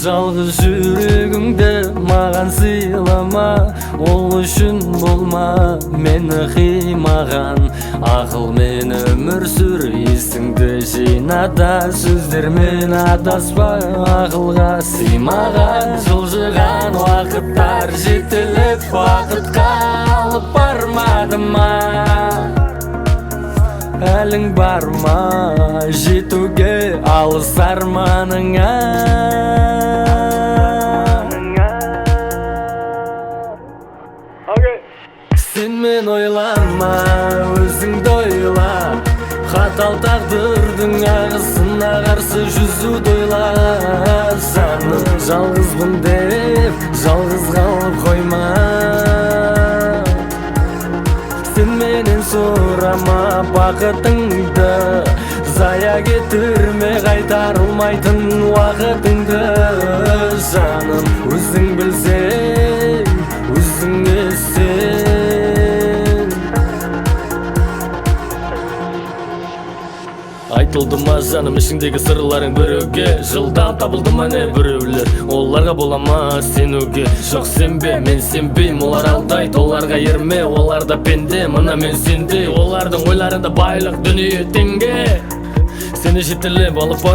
жалғыз жүрегіңді маған сыйлама, ол үшін болма мені қимаған. Ақылмен өмір сүр, есіңді жинада, сөздермен адаспа, ақылға сыймаған. Жылжыған уақыттар жетіліп, бақытқа алып бармады ма? Әлің бар ма жетуге алыс арманыңа? Сен мен ойлама, өзіңді ойла, қатал тағдырдың ағысына қарсы жүзуді ойла. Саны жалғызбын деп жалғыз қалып қойма. Сен менен сұрама бақытыңды, зая кетірме қайтарылмайтын уақытыңды. Жаным, өзің білсең, өзіңе сен. Айтылды ма жаным ішіңдегі сырларың біреуге? Жылдан табылды ма не біреулер? Оларға бола ма сенуге? Жоқ сенбе, мен сенбейм, олар алдайды, оларға ерме, олар да пенде. Мына мен сенде, олардың ойларында байлық, дүние, теңге. Сені жетіліп алып бар